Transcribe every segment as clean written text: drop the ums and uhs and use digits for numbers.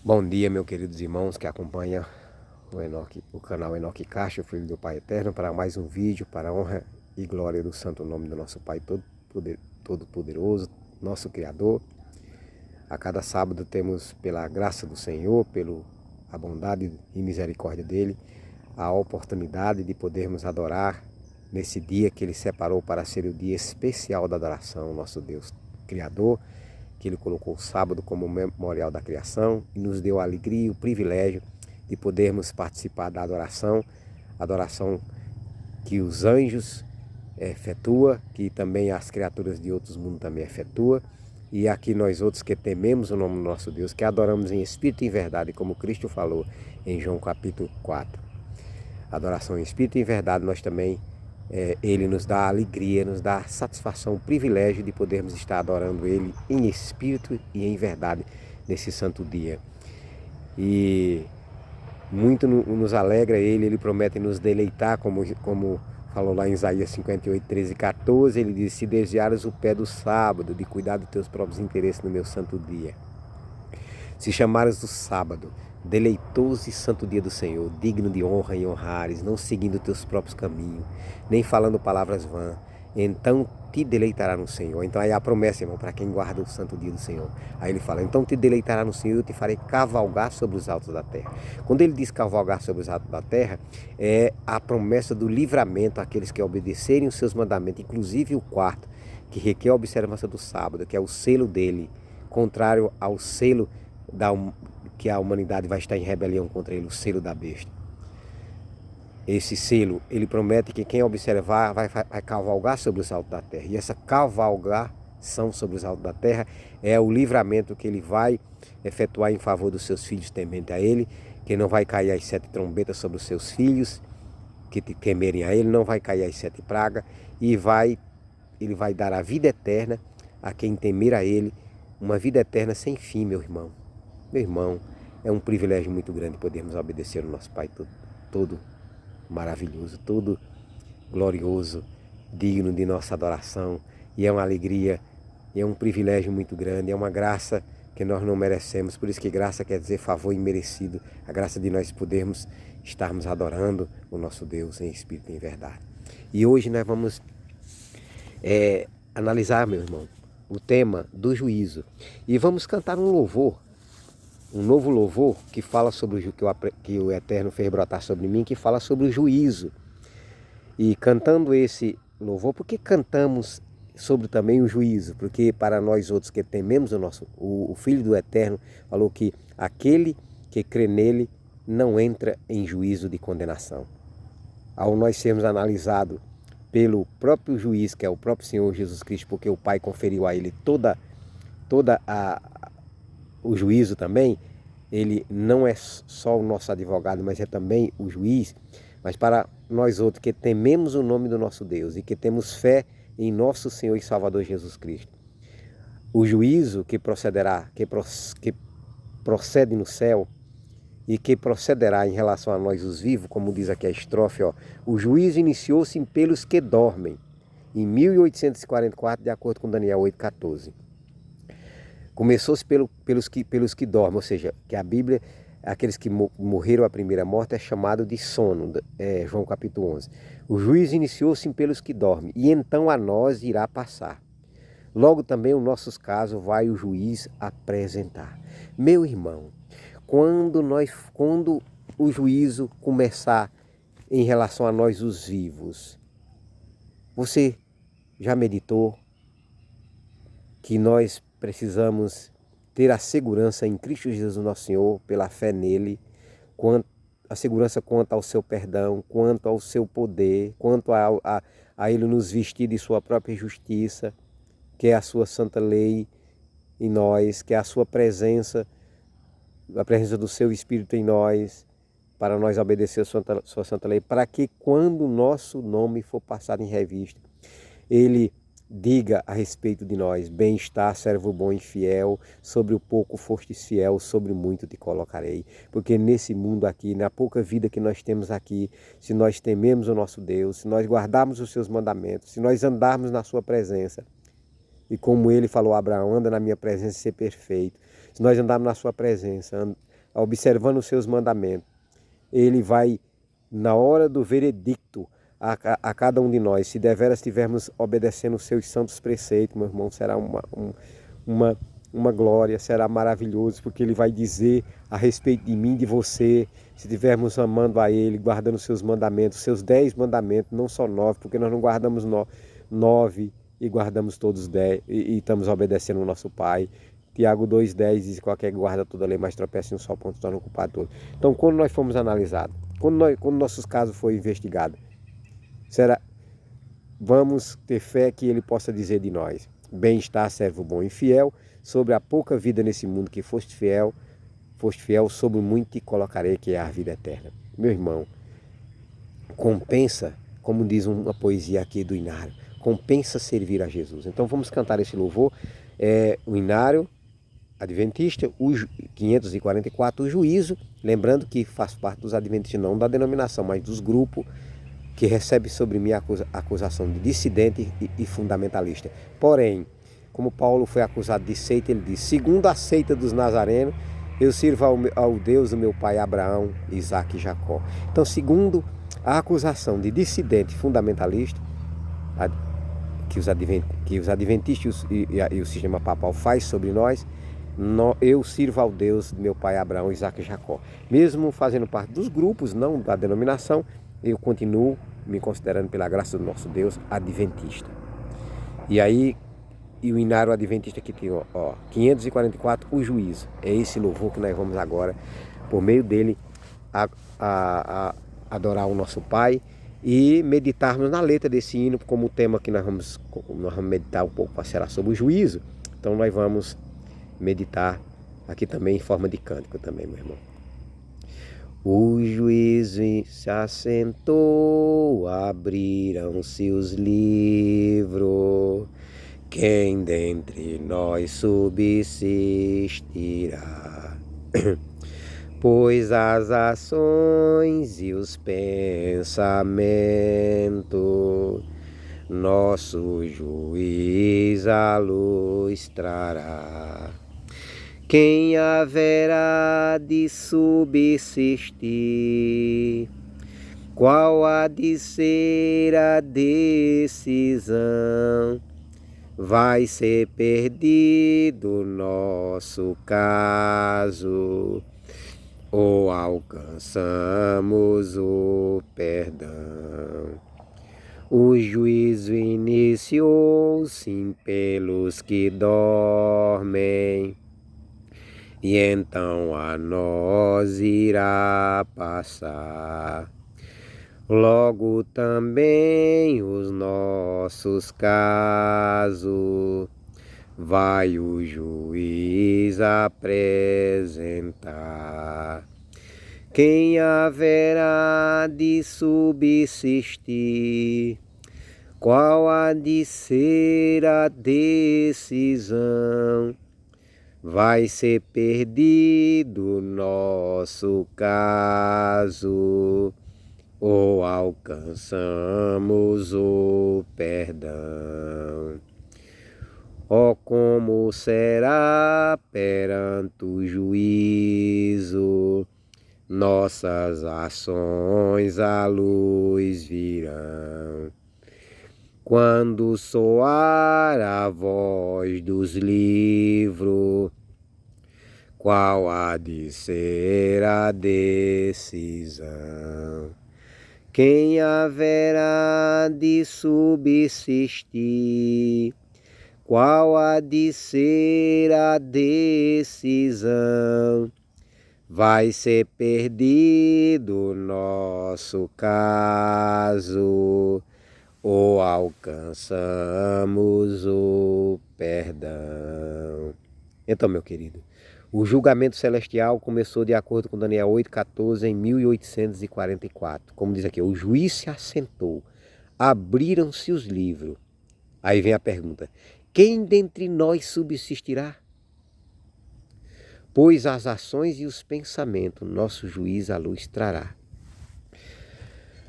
Bom dia, meus queridos irmãos que acompanham o canal Enoque Castro, Filho do Pai Eterno, para mais um vídeo para a honra e glória do santo nome do nosso Pai Todo-Poderoso, nosso Criador. A cada sábado temos, pela graça do Senhor, pela bondade e misericórdia dEle, a oportunidade de podermos adorar nesse dia que Ele separou para ser o dia especial da adoração, nosso Deus Criador, que Ele colocou o sábado como memorial da criação e nos deu a alegria e o privilégio de podermos participar da adoração que os anjos efetua, que também as criaturas de outros mundos também efetua, e aqui nós outros que tememos o nome do nosso Deus, que adoramos em espírito e em verdade, como Cristo falou em João capítulo 4. Adoração em espírito e em verdade, nós também Ele nos dá a alegria, nos dá a satisfação, o privilégio de podermos estar adorando Ele em espírito e em verdade nesse santo dia. E muito nos alegra Ele promete nos deleitar, como falou lá em Isaías 58, 13 e 14, Ele diz: se desejares o pé do sábado, de cuidar dos teus próprios interesses no meu santo dia. Se chamares do sábado, deleitoso e santo dia do Senhor, digno de honra e honrares, não seguindo teus próprios caminhos, nem falando palavras vãs, então te deleitará no Senhor. Então aí a promessa, irmão, para quem guarda o santo dia do Senhor. Aí ele fala: então te deleitará no Senhor, eu te farei cavalgar sobre os altos da terra. Quando ele diz cavalgar sobre os altos da terra, é a promessa do livramento àqueles que obedecerem os seus mandamentos, inclusive o quarto, que requer a observância do sábado, que é o selo dele, contrário ao selo que a humanidade vai estar em rebelião contra ele, o selo da besta. Esse selo, ele promete que quem observar vai cavalgar sobre os altos da terra. E essa cavalgação sobre os altos da terra é o livramento que ele vai efetuar em favor dos seus filhos tementes a ele, que não vai cair as 7 trombetas sobre os seus filhos que temerem a ele, não vai cair as 7 pragas, e ele vai dar a vida eterna a quem temer a ele, uma vida eterna sem fim, meu irmão. Meu irmão, é um privilégio muito grande podermos obedecer ao nosso Pai todo maravilhoso, todo glorioso, digno de nossa adoração. E é uma alegria, e é um privilégio muito grande, é uma graça que nós não merecemos. Por isso que graça quer dizer favor imerecido, a graça de nós podermos estarmos adorando o nosso Deus em espírito e em verdade. E hoje nós vamos analisar, meu irmão, o tema do juízo. E vamos cantar um louvor, um novo louvor que fala sobre que o Eterno fez brotar sobre mim, que fala sobre o juízo. E cantando esse louvor, porque cantamos sobre também o juízo? Porque para nós outros que tememos o Filho do Eterno, falou que aquele que crê nele não entra em juízo de condenação. Ao nós sermos analisados pelo próprio juiz, que é o próprio Senhor Jesus Cristo, porque o Pai conferiu a ele toda o juízo também, ele não é só o nosso advogado, mas é também o juiz. Mas para nós outros que tememos o nome do nosso Deus e que temos fé em nosso Senhor e Salvador Jesus Cristo, o juízo que procederá, que procede no céu e que procederá em relação a nós os vivos, como diz aqui a estrofe, ó, o juízo iniciou-se pelos que dormem, em 1844, de acordo com Daniel 8,14. Começou-se pelos que dormem, ou seja, que a Bíblia, aqueles que morreram a primeira morte, é chamado de sono, João capítulo 11. O juízo iniciou-se pelos que dormem, e então a nós irá passar. Logo também, os nossos casos, vai o juiz apresentar. Meu irmão, quando o juízo começar em relação a nós os vivos, você já meditou que nós precisamos ter a segurança em Cristo Jesus nosso Senhor, pela fé nele, a segurança quanto ao seu perdão, quanto ao seu poder, quanto a ele nos vestir de sua própria justiça, que é a sua santa lei em nós, que é a sua presença, a presença do seu Espírito em nós, para nós obedecer a sua santa lei, para que quando o nosso nome for passado em revista, ele diga a respeito de nós: bem-estar, servo bom e fiel, sobre o pouco fostes fiel, sobre muito te colocarei. Porque nesse mundo aqui, na pouca vida que nós temos aqui, se nós tememos o nosso Deus, se nós guardarmos os seus mandamentos, se nós andarmos na sua presença, e como ele falou a Abraão: anda na minha presença e ser perfeito. Se nós andarmos na sua presença, observando os seus mandamentos, ele vai, na hora do veredicto, a cada um de nós, se deveras estivermos obedecendo os seus santos preceitos, meu irmão, será uma glória, será maravilhoso, porque ele vai dizer a respeito de mim, de você, se estivermos amando a ele, guardando os seus mandamentos, seus 10 mandamentos, não só 9, porque nós não guardamos 9 e guardamos todos 10 e estamos obedecendo o nosso Pai. Tiago 2,10 diz: qualquer que guarda toda a lei, mas tropeça em um só ponto, torna culpado todo. Então, quando nós fomos analisados, quando nossos casos foram investigados, vamos ter fé que ele possa dizer de nós: bem-estar, servo bom e fiel, sobre a pouca vida nesse mundo que foste fiel, sobre muito te colocarei, que é a vida eterna. Meu irmão, compensa, como diz uma poesia aqui do Inário, compensa servir a Jesus. Então vamos cantar esse louvor, o Inário Adventista, o 544, o Juízo, lembrando que faz parte dos adventistas, não da denominação, mas dos grupos que recebe sobre mim a acusação de dissidente e fundamentalista. Porém, como Paulo foi acusado de seita, ele diz: segundo a seita dos nazarenos, eu sirvo ao Deus do meu pai Abraão, Isaque e Jacó. Então, segundo a acusação de dissidente fundamentalista, que os adventistas e o sistema papal faz sobre nós, eu sirvo ao Deus do meu pai Abraão, Isaque e Jacó. Mesmo fazendo parte dos grupos, não da denominação, eu continuo me considerando, pela graça do nosso Deus, adventista. E aí, o Inário Adventista que tem, 544, o Juízo. É esse louvor que nós vamos agora, por meio dele, adorar o nosso Pai e meditarmos na letra desse hino, como o tema que nós vamos meditar um pouco, será sobre o juízo. Então nós vamos meditar aqui também em forma de cântico também, meu irmão. O juízo se assentou, abriram-se os livros, quem dentre nós subsistirá? Pois as ações e os pensamentos, nosso juiz à luz trará. Quem haverá de subsistir? Qual há de ser a decisão? Vai ser perdido nosso caso, ou alcançamos o perdão? O juízo iniciou-se pelos que dormem, e então a nós irá passar. Logo também os nossos casos vai o juiz apresentar. Quem haverá de subsistir? Qual há de ser a decisão? Vai ser perdido nosso caso, ou alcançamos o perdão? Oh, como será perante o juízo, nossas ações à luz virão. Quando soar a voz dos livros, qual há de ser a decisão? Quem haverá de subsistir? Qual há de ser a decisão? Vai ser perdido nosso caso, ou alcançamos o perdão? Então, meu querido, o julgamento celestial começou de acordo com Daniel 8,14 em 1844. Como diz aqui, o juiz se assentou, abriram-se os livros. Aí vem a pergunta: quem dentre nós subsistirá? Pois as ações e os pensamentos, nosso juiz à luz trará.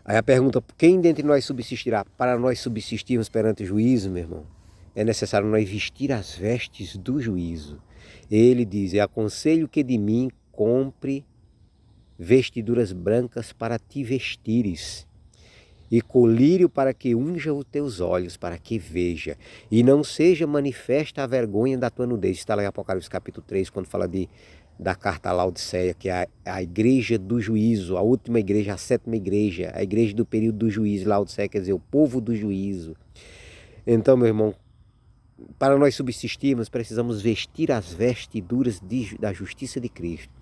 Aí a pergunta: quem dentre nós subsistirá? Para nós subsistirmos perante o juízo, meu irmão, é necessário nós vestir as vestes do juízo. Ele diz: aconselho que de mim compre vestiduras brancas para te vestires, e colírio para que unja os teus olhos, para que veja, e não seja manifesta a vergonha da tua nudez. Está lá em Apocalipse capítulo 3, quando fala da carta a Laodiceia, que é a igreja do juízo, a última igreja, a sétima igreja, a igreja do período do juízo. Laodiceia quer dizer o povo do juízo. Então, meu irmão, para nós subsistirmos, precisamos vestir as vestiduras da justiça de Cristo.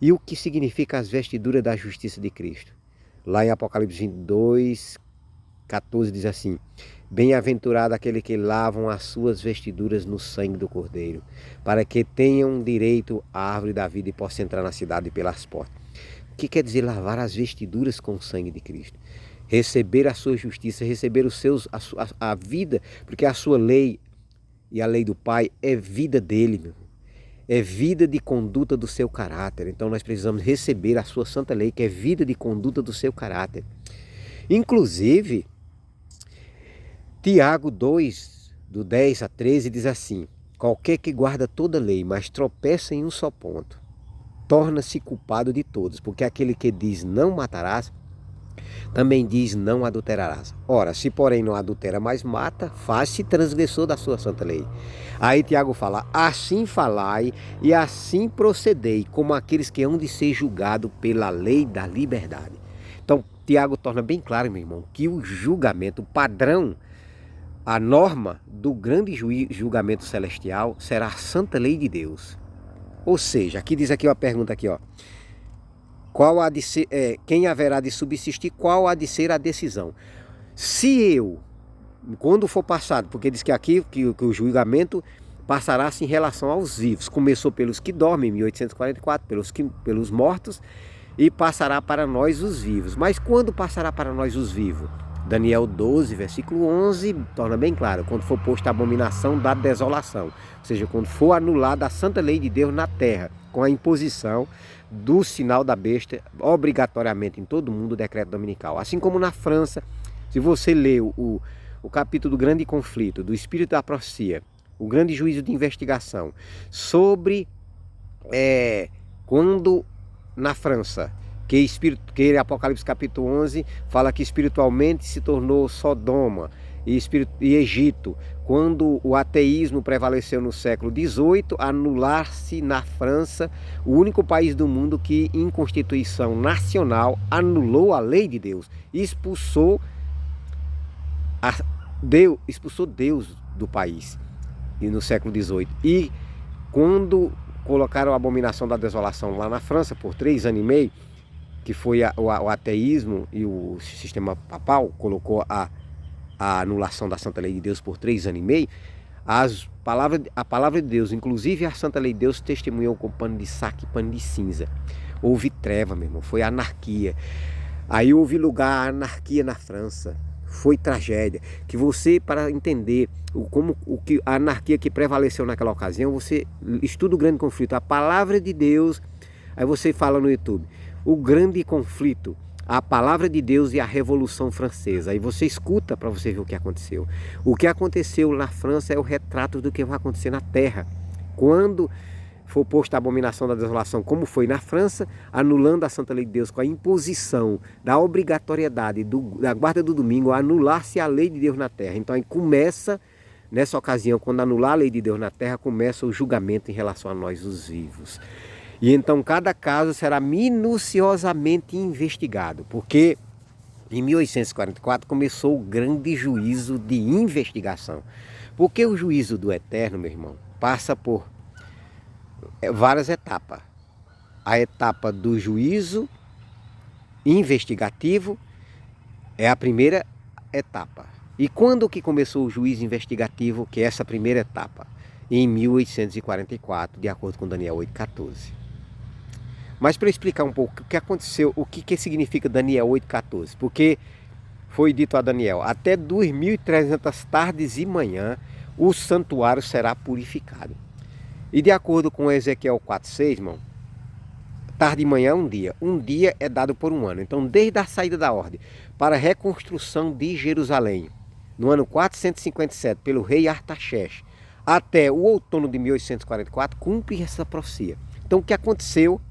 E o que significa as vestiduras da justiça de Cristo? Lá em Apocalipse 22, 14 diz assim: bem-aventurado aquele que lavam as suas vestiduras no sangue do Cordeiro, para que tenham direito à árvore da vida e possam entrar na cidade pelas portas. O que quer dizer lavar as vestiduras com o sangue de Cristo? Receber a sua justiça, receber a vida, porque a sua lei e a lei do Pai é vida dele, meu irmão. É vida de conduta do seu caráter. Então nós precisamos receber a sua santa lei, que é vida de conduta do seu caráter. Inclusive, Tiago 2, do 10 a 13, diz assim: qualquer que guarda toda a lei, mas tropeça em um só ponto, torna-se culpado de todos, porque aquele que diz não matarás, também diz não adulterarás. Ora, se porém não adultera, mas mata, faz-se transgressor da sua santa lei. Aí Tiago fala: assim falai e assim procedei, como aqueles que hão de ser julgados pela lei da liberdade. Então, Tiago torna bem claro, meu irmão, que o julgamento, o padrão, a norma do grande julgamento celestial será a santa lei de Deus. Ou seja, aqui diz aqui uma pergunta aqui, ó. Qual há de ser, quem haverá de subsistir, qual há de ser a decisão? Se eu, quando for passado, porque diz que aqui que o julgamento passará-se em relação aos vivos. Começou pelos que dormem, em 1844, pelos mortos, e passará para nós os vivos. Mas quando passará para nós os vivos? Daniel 12, versículo 11, torna bem claro: quando for posta a abominação da desolação, ou seja, quando for anulada a santa lei de Deus na terra, com a imposição do sinal da besta, obrigatoriamente em todo mundo, o decreto dominical. Assim como na França, se você lê o capítulo do grande conflito, do espírito da profecia, o grande juízo de investigação, sobre quando na França, que Apocalipse capítulo 11 fala que espiritualmente se tornou Sodoma e Egito, quando o ateísmo prevaleceu no século XVIII, anular-se na França, o único país do mundo que em constituição nacional anulou a lei de Deus, expulsou Deus do país, e no século XVIII. E quando colocaram a abominação da desolação lá na França por 3 anos e meio, que foi o ateísmo e o sistema papal, colocou a anulação da Santa Lei de Deus por 3 anos e meio, a palavra de Deus, inclusive a Santa Lei de Deus, testemunhou com pano de saco e pano de cinza. Houve treva, meu irmão, foi anarquia. Aí houve lugar à anarquia na França, foi tragédia. Que você, para entender a anarquia que prevaleceu naquela ocasião, você estuda o grande conflito, a palavra de Deus, aí você fala no YouTube, o grande conflito, a palavra de Deus e a Revolução Francesa. Aí você escuta para você ver o que aconteceu. O que aconteceu na França é o retrato do que vai acontecer na Terra. Quando for posta a abominação da desolação, como foi na França, anulando a Santa Lei de Deus com a imposição da obrigatoriedade da guarda do domingo, a anular-se a lei de Deus na Terra. Então aí começa, nessa ocasião, quando anular a lei de Deus na Terra, começa o julgamento em relação a nós, os vivos. E então cada caso será minuciosamente investigado, porque em 1844 começou o grande juízo de investigação. Porque o juízo do Eterno, meu irmão, passa por várias etapas. A etapa do juízo investigativo é a primeira etapa. E quando que começou o juízo investigativo, que é essa primeira etapa? Em 1844, de acordo com Daniel 8,14. Mas para explicar um pouco o que aconteceu, o que significa Daniel 8,14, porque foi dito a Daniel: até 2.300 tardes e manhã o santuário será purificado. E de acordo com Ezequiel 4,6, irmão, tarde e manhã é um dia é dado por um ano. Então, desde a saída da ordem para a reconstrução de Jerusalém, no ano 457, pelo rei Artaxerxes, até o outono de 1844, cumpre essa profecia. Então, o que aconteceu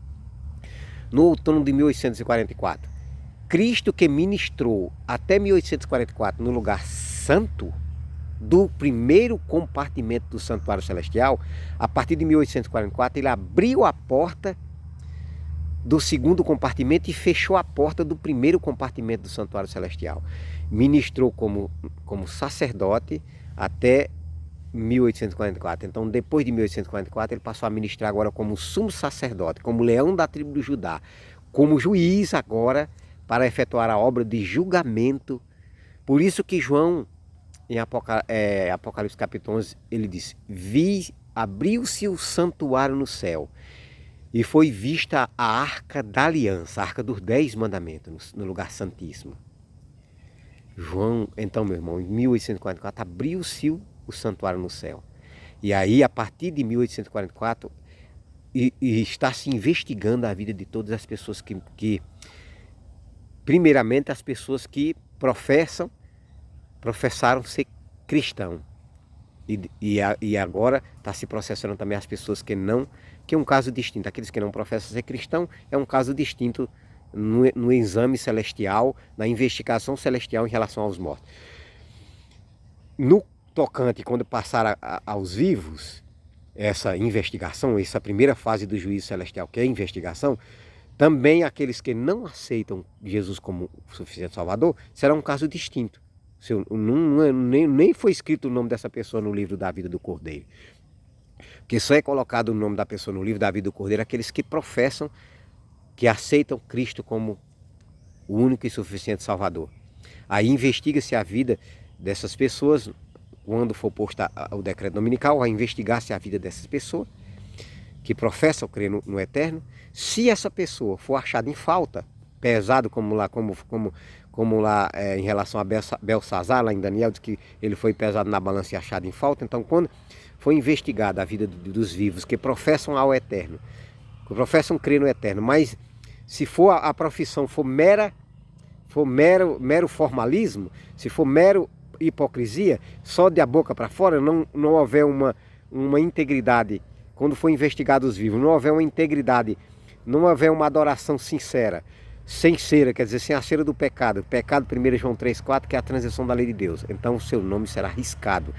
no outono de 1844? Cristo, que ministrou até 1844 no lugar santo do primeiro compartimento do santuário celestial, a partir de 1844 ele abriu a porta do segundo compartimento e fechou a porta do primeiro compartimento do santuário celestial. Ministrou como sacerdote até 1844. Então, depois de 1844, ele passou a ministrar agora como sumo sacerdote, como leão da tribo do Judá, como juiz agora, para efetuar a obra de julgamento. Por isso que João, em Apocalipse capítulo 11, ele diz: abriu-se o santuário no céu, e foi vista a arca da aliança, a arca dos 10 mandamentos, no lugar santíssimo. João, então, meu irmão, em 1844, abriu-se o santuário no céu. E aí, a partir de 1844, e está se investigando a vida de todas as pessoas que primeiramente, as pessoas que professaram ser cristão. E agora está se processando também as pessoas que não, que é um caso distinto. Aqueles que não professam ser cristão é um caso distinto no exame celestial, na investigação celestial em relação aos mortos. No tocante, quando passar aos vivos, essa investigação, essa primeira fase do juízo celestial, que é a investigação, também aqueles que não aceitam Jesus como suficiente Salvador, será um caso distinto. Nem foi escrito o nome dessa pessoa no livro da vida do Cordeiro. Porque só é colocado o nome da pessoa no livro da vida do Cordeiro aqueles que professam, que aceitam Cristo como o único e suficiente Salvador. Aí investiga-se a vida dessas pessoas, quando for posto o decreto dominical, vai investigar-se a vida dessas pessoas que professam crer no eterno. Se essa pessoa for achada em falta, pesado como lá em relação a Belsazar, lá em Daniel, diz que ele foi pesado na balança e achado em falta. Então, quando foi investigada a vida dos vivos que professam ao eterno, que professam crer no eterno, mas se for a profissão for mero formalismo, se for mero hipocrisia, só de a boca para fora, não houver uma integridade, quando for investigado os vivos, não houver uma integridade, não houver uma adoração sincera, sem cera, quer dizer, sem a cera do pecado. Pecado, 1 João 3,4, que é a transição da lei de Deus. Então o seu nome será riscado.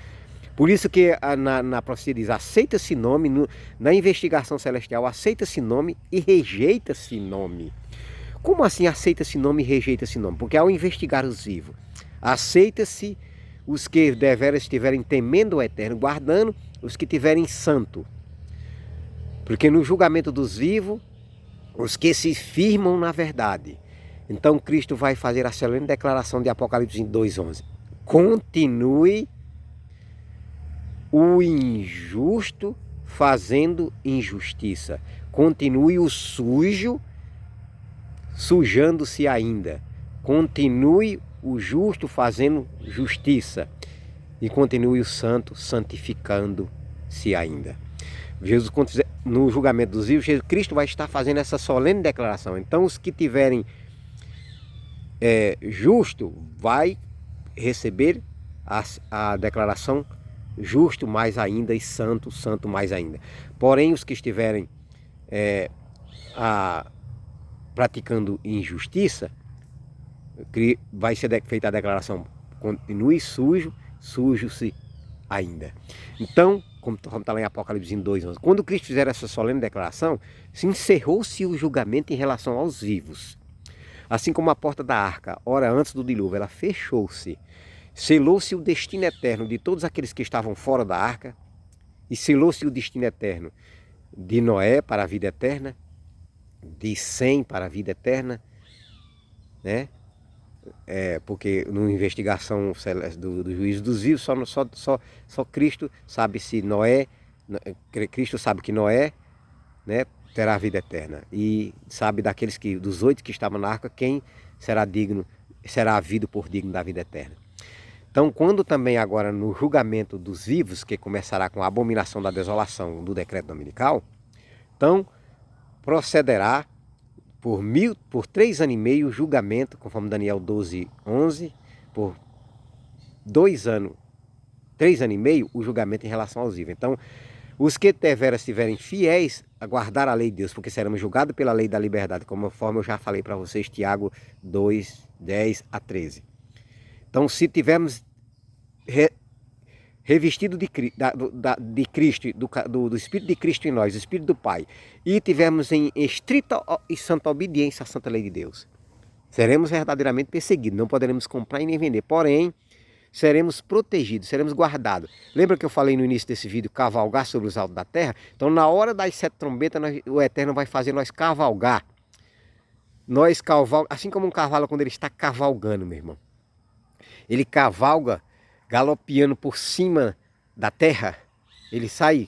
Por isso que na profecia diz: aceita-se nome, na investigação celestial, aceita-se nome e rejeita-se nome. Como assim aceita-se nome e rejeita-se nome? Porque ao investigar os vivos, aceita-se os que deveras estiverem temendo o eterno, guardando os que tiverem santo. Porque no julgamento dos vivos, os que se firmam na verdade. Então Cristo vai fazer a solene declaração de Apocalipse 2,11. Continue o injusto fazendo injustiça. Continue o sujo sujando-se ainda. Continue o justo fazendo justiça. E continue o santo santificando-se ainda. Jesus, no julgamento dos vivos, Cristo vai estar fazendo essa solene declaração. Então, os que tiverem justo, vai receber a declaração justo mais ainda e santo, santo mais ainda. Porém, os que estiverem praticando injustiça, vai ser feita a declaração: continue sujo, sujo-se ainda. Então, como está lá em Apocalipse 2,11, quando Cristo fizer essa solene declaração, se encerrou-se o julgamento em relação aos vivos. Assim como a porta da arca, hora antes do dilúvio, ela fechou-se, selou-se o destino eterno de todos aqueles que estavam fora da arca, e selou-se o destino eterno de Noé para a vida eterna, de Sem para a vida eterna, né? Porque na investigação do juízo dos vivos, só Cristo sabe se Noé, Cristo sabe que Noé, né, terá a vida eterna, e sabe dos 8 que estavam na arca, quem será digno, será havido por digno da vida eterna. Então, quando também agora no julgamento dos vivos, que começará com a abominação da desolação do decreto dominical, então procederá por 3 anos e meio o julgamento, conforme Daniel 12:11, por 2 anos 3 anos e meio, o julgamento em relação aos vivos. Então, os que deveras estiverem fiéis a guardar a lei de Deus, porque seremos julgados pela lei da liberdade, conforme eu já falei para vocês, Tiago 2, 10 a 13. Então, se tivermos revestido de Cristo, do Espírito de Cristo em nós, do Espírito do Pai, e tivermos em estrita e santa obediência à santa lei de Deus, seremos verdadeiramente perseguidos, não poderemos comprar e nem vender, porém, seremos protegidos, seremos guardados. Lembra que eu falei no início desse vídeo, cavalgar sobre os altos da terra? Então, na hora das 7 trombetas, o Eterno vai fazer nós cavalgar. Assim como um cavalo quando ele está cavalgando, meu irmão. Ele cavalga galopeando por cima da terra, ele sai.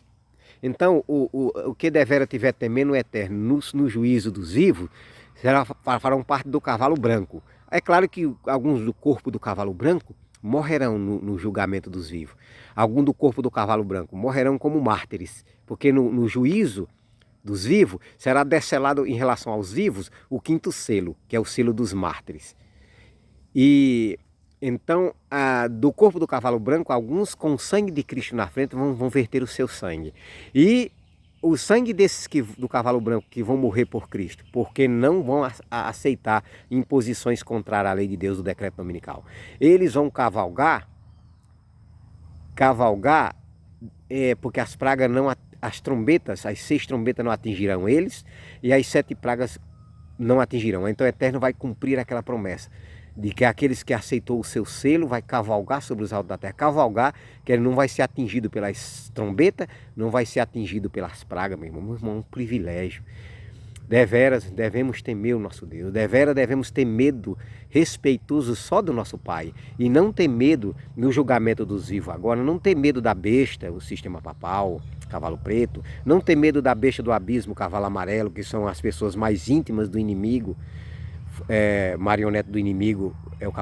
Então, o que devera tiver temendo o Eterno no juízo dos vivos, farão parte do cavalo branco. É claro que alguns do corpo do cavalo branco morrerão no julgamento dos vivos. Alguns do corpo do cavalo branco morrerão como mártires, porque no juízo dos vivos será descelado em relação aos vivos o 5º selo, que é o selo dos mártires. E então, do corpo do cavalo branco, alguns com o sangue de Cristo na frente vão verter o seu sangue. E o sangue desses do cavalo branco que vão morrer por Cristo, porque não vão aceitar imposições contrárias à lei de Deus do decreto dominical. Eles vão cavalgar, porque as pragas as trombetas, as 6 trombetas não atingirão eles, e as 7 pragas não atingirão. Então o Eterno vai cumprir aquela promessa de que aqueles que aceitou o seu selo vai cavalgar sobre os altos da terra. Cavalgar, que ele não vai ser atingido pelas trombetas, não vai ser atingido pelas pragas, meu irmão. Meu irmão, é um privilégio. Deveras devemos temer o nosso Deus. Deveras devemos ter medo respeitoso só do nosso Pai. E não ter medo no julgamento dos vivos agora. Não ter medo da besta, o sistema papal, cavalo preto. Não ter medo da besta do abismo, cavalo amarelo, que são as pessoas mais íntimas do inimigo. Marionete do inimigo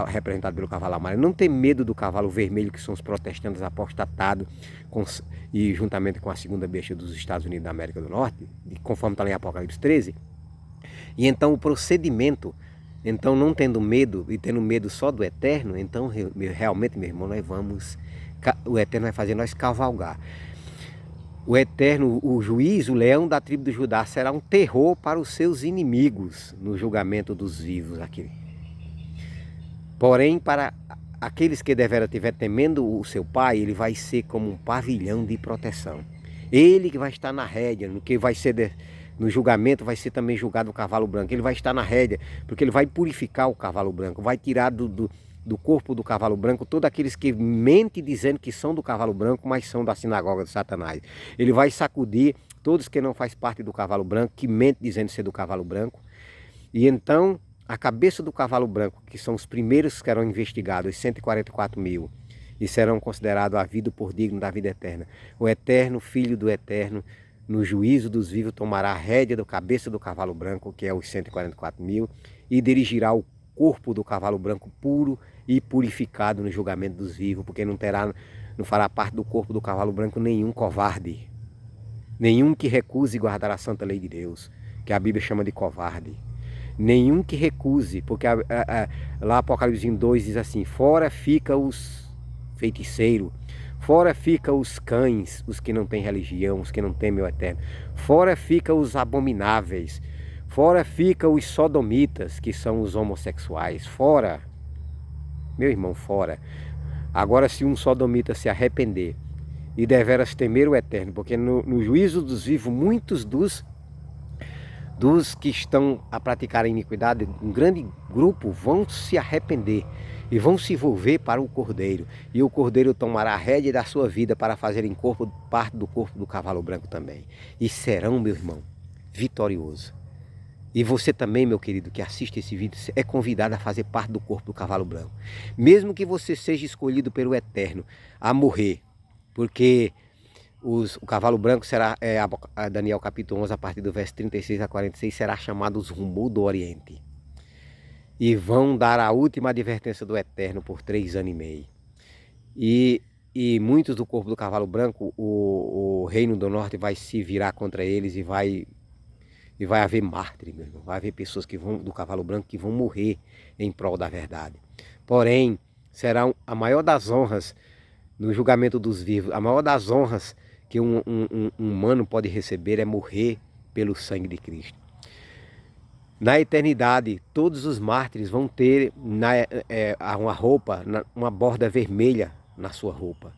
representado pelo cavalo amarelo. Não ter medo do cavalo vermelho, que são os protestantes apostatados, e juntamente com a segunda besta dos Estados Unidos da América do Norte, conforme está lá em Apocalipse 13. E então o procedimento, então não tendo medo e tendo medo só do Eterno, então realmente, meu irmão, o Eterno vai fazer nós cavalgar. O Eterno, o juiz, o leão da tribo de Judá, será um terror para os seus inimigos no julgamento dos vivos aqui. Porém, para aqueles que devera tiver temendo o seu Pai, ele vai ser como um pavilhão de proteção. Ele que vai estar na rédea, no julgamento vai ser também julgado o cavalo branco. Ele vai estar na rédea, porque ele vai purificar o cavalo branco, vai tirar do corpo do cavalo branco todos aqueles que mentem dizendo que são do cavalo branco, mas são da sinagoga de Satanás. Ele vai sacudir todos que não faz parte do cavalo branco, que mentem dizendo ser do cavalo branco. E então a cabeça do cavalo branco, que são os primeiros que serão investigados, os 144 mil, e serão considerados havido por digno da vida eterna. O Eterno, Filho do Eterno, no juízo dos vivos, tomará a rédea da cabeça do cavalo branco, que é os 144 mil, e dirigirá o corpo do cavalo branco puro e purificado no julgamento dos vivos, porque não fará parte do corpo do cavalo branco nenhum covarde, nenhum que recuse guardar a santa lei de Deus, que a Bíblia chama de covarde. Nenhum que recuse, porque lá Apocalipse 2 diz assim: fora fica os feiticeiros, fora fica os cães, os que não têm religião, os que não temem o Eterno, fora fica os abomináveis, fora fica os sodomitas, que são os homossexuais, fora, meu irmão, fora. Agora, se um sodomita se arrepender e deveras temer o Eterno, porque no juízo dos vivos, muitos dos que estão a praticar a iniquidade, um grande grupo vão se arrepender e vão se volver para o Cordeiro. E o Cordeiro tomará a rédea da sua vida para fazerem parte do corpo do cavalo branco também. E serão, meu irmão, vitoriosos. E você também, meu querido, que assiste esse vídeo, é convidado a fazer parte do corpo do cavalo branco. Mesmo que você seja escolhido pelo Eterno a morrer, porque o cavalo branco será, Daniel capítulo 11, a partir do verso 36 a 46, será chamado os rumores do Oriente. E vão dar a última advertência do Eterno por 3 anos e meio. E muitos do corpo do cavalo branco, o reino do norte vai se virar contra eles e vai haver mártires, meu irmão. Vai haver pessoas do cavalo branco que vão morrer em prol da verdade. Porém, será a maior das honras no julgamento dos vivos. A maior das honras que um humano pode receber é morrer pelo sangue de Cristo. Na eternidade, todos os mártires vão ter uma roupa, uma borda vermelha na sua roupa.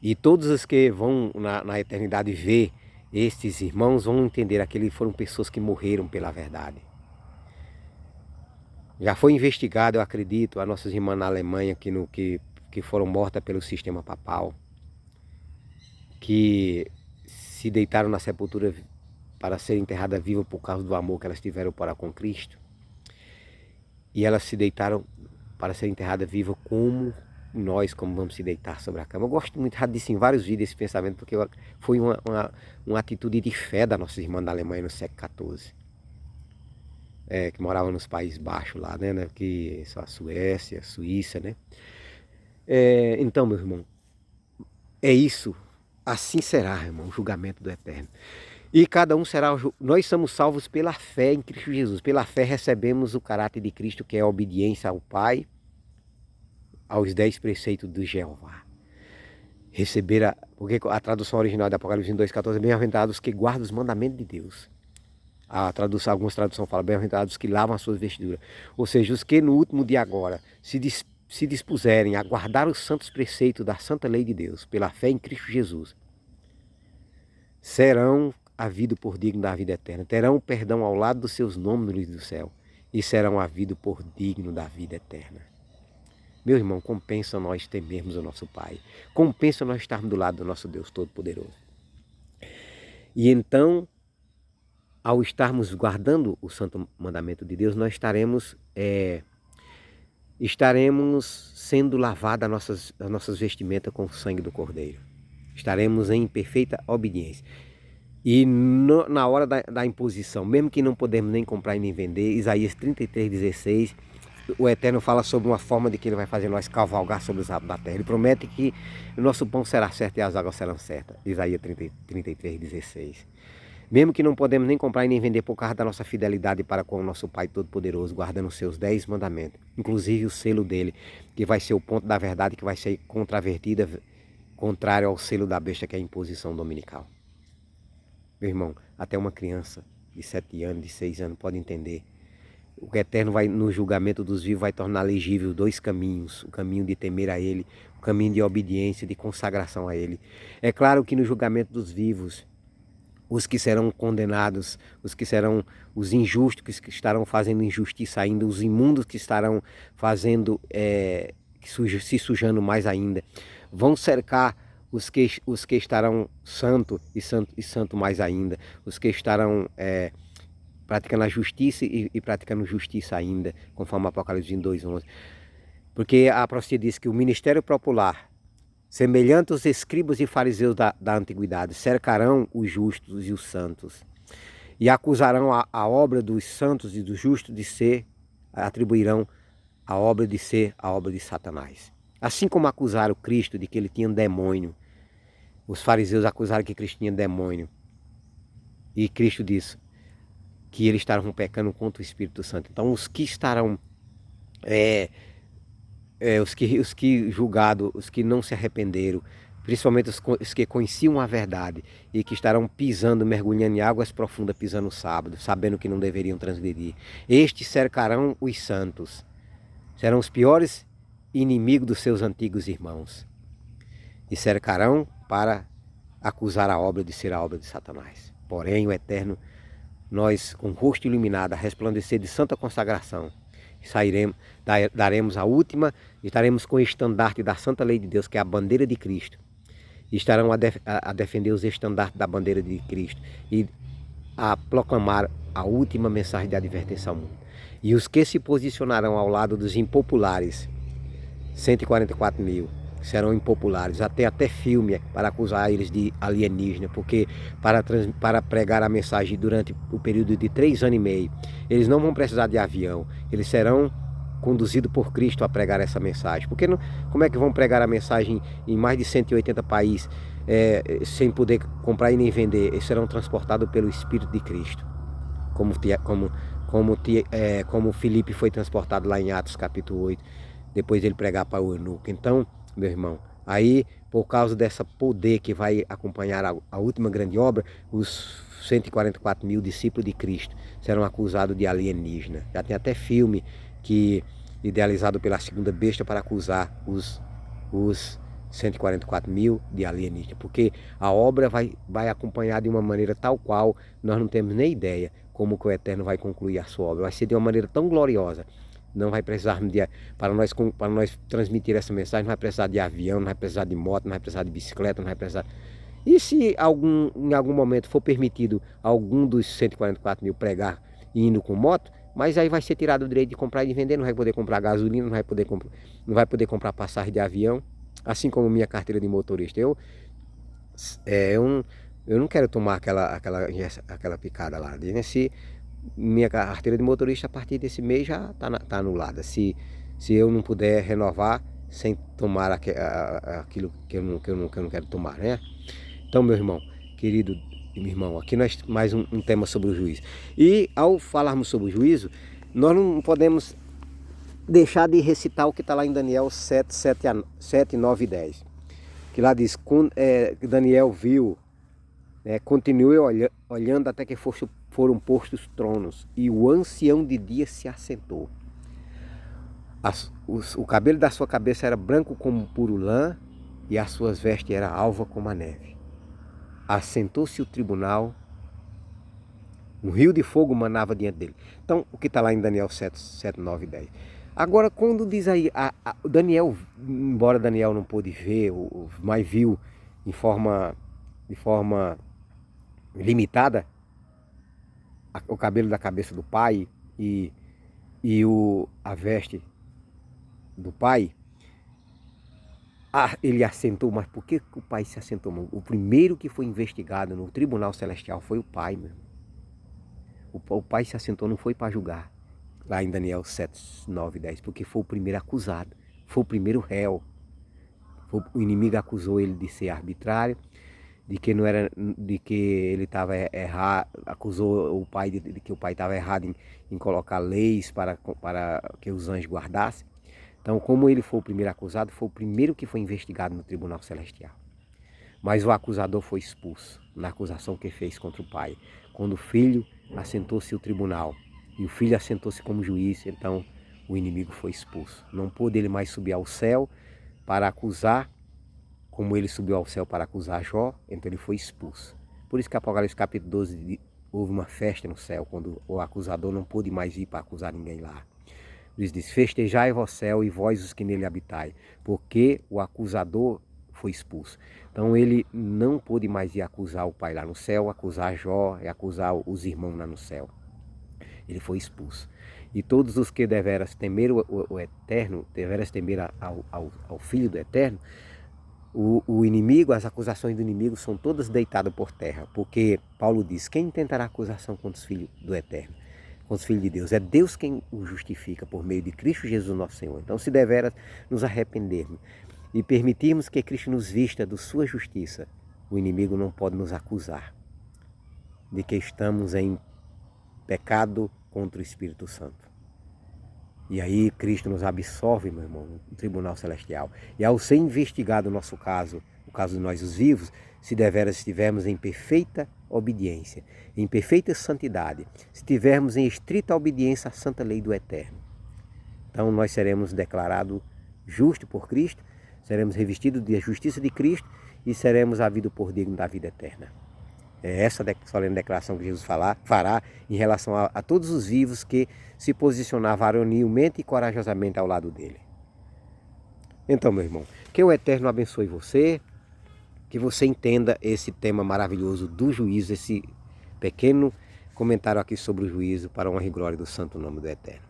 E todos os que vão na eternidade ver estes irmãos vão entender que eles foram pessoas que morreram pela verdade. Já foi investigado, eu acredito, as nossas irmãs na Alemanha que foram mortas pelo sistema papal, que se deitaram na sepultura para ser enterradas vivas por causa do amor que elas tiveram para com Cristo. E elas se deitaram para ser enterradas vivas como nós, como vamos se deitar sobre a cama. Eu gosto muito, já disse em vários vídeos esse pensamento, porque foi uma atitude de fé da nossa irmã da Alemanha no século XIV. Que morava nos Países Baixos lá, né? Que só a Suécia, a Suíça, né? Então, meu irmão, é isso. Assim será, irmão, o julgamento do Eterno. E cada um será... Nós somos salvos pela fé em Cristo Jesus. Pela fé recebemos o caráter de Cristo, que é a obediência ao Pai, aos 10 preceitos de Jeová. Porque a tradução original de Apocalipse 2,14 é bem-aventurados que guardam os mandamentos de Deus. Algumas traduções falam bem-aventurados que lavam as suas vestiduras. Ou seja, os que no último dia agora se dispuserem a guardar os santos preceitos da santa lei de Deus, pela fé em Cristo Jesus, serão havidos por digno da vida eterna, terão o perdão ao lado dos seus nomes no livro do céu e serão havidos por digno da vida eterna. Meu irmão, compensa nós temermos o nosso Pai, compensa nós estarmos do lado do nosso Deus Todo-Poderoso. E então, ao estarmos guardando o santo mandamento de Deus, nós estaremos sendo lavadas as nossas vestimentas com o sangue do Cordeiro. Estaremos em perfeita obediência. E na hora da imposição, mesmo que não podemos nem comprar e nem vender, Isaías 33,16, o Eterno fala sobre uma forma de que Ele vai fazer nós cavalgar sobre os abos da terra. Ele promete que o nosso pão será certo e as águas serão certas. Isaías 33,16. Mesmo que não podemos nem comprar e nem vender por causa da nossa fidelidade para com o nosso Pai Todo-Poderoso, guardando os seus 10 mandamentos, inclusive o selo dele, que vai ser o ponto da verdade que vai ser contravertida, contrário ao selo da besta, que é a imposição dominical. Meu irmão, até uma criança de 7 anos, de 6 anos pode entender. O Eterno vai, no julgamento dos vivos, vai tornar legível 2 caminhos. O caminho de temer a Ele, o caminho de obediência, de consagração a Ele. É claro que no julgamento dos vivos, os que serão condenados, os que serão os injustos, que estarão fazendo injustiça ainda, os imundos que estarão fazendo, se sujando mais ainda, vão cercar os que estarão santo mais ainda, os que estarão praticando a justiça e praticando justiça ainda, conforme Apocalipse 2,11. Porque a profecia diz que o ministério popular, semelhante aos escribas e fariseus da antiguidade, cercarão os justos e os santos, e acusarão a obra dos santos e dos justos atribuirão a obra de ser a obra de Satanás. Assim como acusaram Cristo de que ele tinha um demônio, os fariseus acusaram que Cristo tinha demônio, e Cristo disse que eles estavam pecando contra o Espírito Santo. Então os que estarão, os que julgados, os que não se arrependeram, principalmente os que conheciam a verdade e que estarão pisando, mergulhando em águas profundas, pisando no sábado, sabendo que não deveriam transgredir, estes cercarão os santos, serão os piores inimigos dos seus antigos irmãos e cercarão para acusar a obra de ser a obra de Satanás. Porém, o Eterno, nós com o rosto iluminado, a resplandecer de santa consagração, daremos a última, estaremos com o estandarte da santa lei de Deus, que é a bandeira de Cristo, e estarão a defender os estandartes da bandeira de Cristo e a proclamar a última mensagem de advertência ao mundo. E os que se posicionarão ao lado dos impopulares, 144 mil, serão impopulares, até filme para acusar eles de alienígena, porque para pregar a mensagem durante o período de 3 anos e meio, eles não vão precisar de avião, eles serão conduzidos por Cristo a pregar essa mensagem. Porque como é que vão pregar a mensagem em mais de 180 países sem poder comprar e nem vender? Eles serão transportados pelo Espírito de Cristo, como Filipe foi transportado lá em Atos capítulo 8, depois ele pregar para o eunuco. Então, meu irmão, Aí, por causa dessa poder que vai acompanhar a última grande obra, os 144 mil discípulos de Cristo serão acusados de alienígena. Já tem até filme que idealizado pela segunda besta para acusar os 144 mil de alienígena, porque a obra vai acompanhar de uma maneira tal qual nós não temos nem ideia como que o Eterno vai concluir a sua obra. Vai ser de uma maneira tão gloriosa. Não vai precisar para nós transmitir essa mensagem, não vai precisar de avião, não vai precisar de moto, não vai precisar de bicicleta, não vai precisar. E se em algum momento for permitido algum dos 144 mil pregar indo com moto, mas aí vai ser tirado o direito de comprar e de vender, não vai poder comprar gasolina, não vai poder comprar passagem de avião, assim como minha carteira de motorista. É, eu, eu não quero tomar aquela picada lá. Se minha carteira de motorista a partir desse mês já está anulada. Se eu não puder renovar sem tomar aquilo que eu não quero tomar, né? Então, meu irmão, querido meu irmão, aqui nós mais um tema sobre o juízo. E ao falarmos sobre o juízo, nós não podemos deixar de recitar o que está lá em Daniel 7, 9 e 10. Que lá diz, Daniel viu, continue olhando até que foram postos tronos, e o ancião de dia se assentou. O cabelo da sua cabeça era branco como puro lã, e as suas vestes eram alva como a neve. Assentou-se o tribunal, um rio de fogo manava diante dele. Então, o que está lá em Daniel 7, 9 e 10. Agora, quando diz aí, Daniel, embora Daniel não pôde ver, mas viu de forma limitada, o cabelo da cabeça do pai e a veste do pai, ele assentou. Mas por que o pai se assentou? O primeiro que foi investigado no tribunal celestial foi o pai, meu irmão. O pai se assentou, não foi para julgar, lá em Daniel 7, 9 e 10, porque foi o primeiro acusado, foi o primeiro réu. O inimigo acusou ele de ser arbitrário, de que ele estava errado, acusou o pai de que o pai estava errado em colocar leis para que os anjos guardassem. Então, como ele foi o primeiro acusado, foi o primeiro que foi investigado no tribunal celestial. Mas o acusador foi expulso na acusação que fez contra o pai. Quando o filho assentou-se o tribunal e o filho assentou-se como juiz, então o inimigo foi expulso. Não pôde ele mais subir ao céu para acusar, como ele subiu ao céu para acusar Jó, então ele foi expulso. Por isso que Apocalipse capítulo 12 houve uma festa no céu, quando o acusador não pôde mais ir para acusar ninguém lá. Ele diz, festejai vós céu e vós os que nele habitai, porque o acusador foi expulso. Então ele não pôde mais ir acusar o pai lá no céu, acusar Jó e acusar os irmãos lá no céu. Ele foi expulso. E todos os que deveras temer o Eterno, deveras temer ao Filho do Eterno, o inimigo, as acusações do inimigo são todas deitadas por terra. Porque Paulo diz, quem tentará acusação contra os filhos do Eterno? Contra os filhos de Deus. É Deus quem o justifica por meio de Cristo Jesus nosso Senhor. Então, se deveras nos arrependermos e permitirmos que Cristo nos vista de sua justiça, o inimigo não pode nos acusar de que estamos em pecado contra o Espírito Santo. E aí Cristo nos absolve, meu irmão, no tribunal celestial. E ao ser investigado o nosso caso, o caso de nós os vivos, se deveras estivermos em perfeita obediência, em perfeita santidade, se estivermos em estrita obediência à santa lei do Eterno, então nós seremos declarados justos por Cristo, seremos revestidos da justiça de Cristo e seremos havidos por digno da vida eterna. É essa solene declaração que Jesus fará em relação a todos os vivos que se posicionar varonilmente e corajosamente ao lado dele. Então, meu irmão, que o Eterno abençoe você, que você entenda esse tema maravilhoso do juízo, esse pequeno comentário aqui sobre o juízo para a honra e glória do santo nome do Eterno.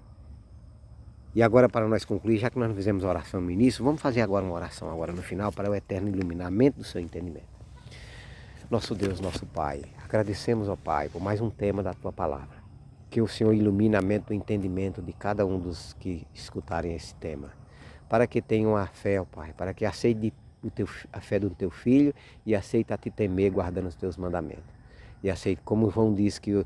E agora, para nós concluir, já que nós não fizemos a oração no início, vamos fazer agora uma oração agora no final para o Eterno iluminar a mente do seu entendimento. Nosso Deus, nosso Pai, agradecemos ao Pai por mais um tema da Tua Palavra. Que o Senhor ilumine a mente do entendimento de cada um dos que escutarem esse tema. Para que tenham a fé, ó Pai, para que aceite a fé do Teu Filho e aceite a Te temer guardando os Teus mandamentos. E aceite, como João diz que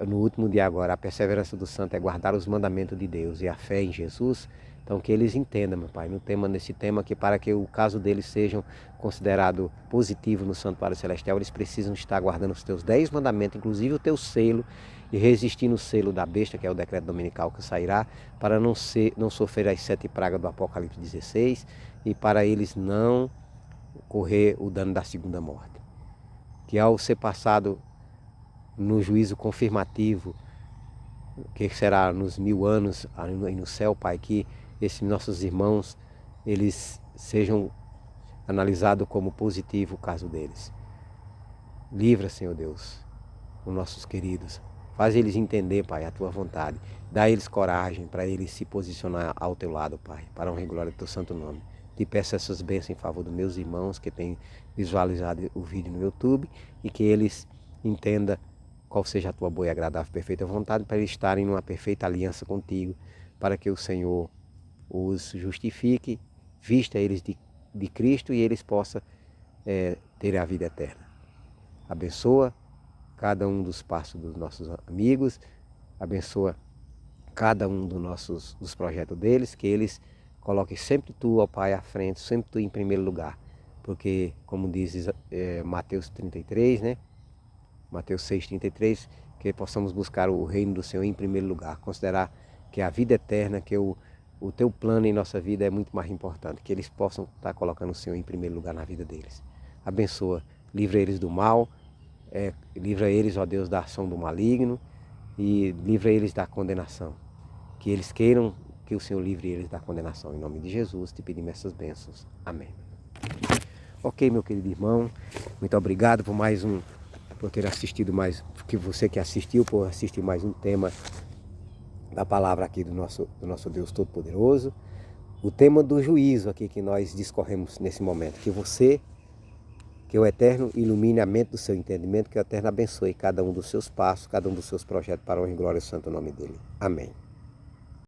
no último dia agora, a perseverança do santo é guardar os mandamentos de Deus e a fé em Jesus, Então que eles entendam, meu Pai, nesse tema que para que o caso deles seja considerado positivo no santuário celestial, eles precisam estar guardando os teus 10 mandamentos, inclusive o teu selo, e resistir no selo da besta, que é o decreto dominical que sairá, para não sofrer as 7 pragas do Apocalipse 16 e para eles não correr o dano da segunda morte. Que ao ser passado no juízo confirmativo, que será nos 1000 anos aí no céu, Pai, que esses nossos irmãos, eles sejam analisados como positivo o caso deles. Livra, Senhor Deus, os nossos queridos. Faz eles entender, Pai, a Tua vontade. Dá a eles coragem para eles se posicionar ao Teu lado, Pai, para a honra e glória do Teu santo nome. Te peço essas bênçãos em favor dos meus irmãos que têm visualizado o vídeo no YouTube e que eles entendam qual seja a Tua boa e agradável perfeita vontade para eles estarem numa perfeita aliança contigo, para que o Senhor os justifique, vista eles de Cristo e eles possam ter a vida eterna. Abençoa cada um dos passos dos nossos amigos, abençoa cada um dos projetos deles, que eles coloquem sempre Tu, ó Pai, à frente, sempre Tu em primeiro lugar, porque como diz Mateus 33, né? Mateus 6,33, que possamos buscar o reino do Senhor em primeiro lugar, considerar que a vida eterna, que o Teu plano em nossa vida é muito mais importante, que eles possam estar colocando o Senhor em primeiro lugar na vida deles. Abençoa, livra eles do mal, livra eles, ó Deus, da ação do maligno e livra eles da condenação. Que eles queiram que o Senhor livre eles da condenação. Em nome de Jesus, te pedimos essas bênçãos. Amém. Ok, meu querido irmão, muito obrigado por ter assistido mais, que você que assistiu, por assistir mais um tema da palavra aqui do nosso Deus Todo-Poderoso. O tema do juízo aqui que nós discorremos nesse momento. Que o Eterno ilumine a mente do seu entendimento, que o Eterno abençoe cada um dos seus passos, cada um dos seus projetos para a honra e glória do santo nome dele. Amém.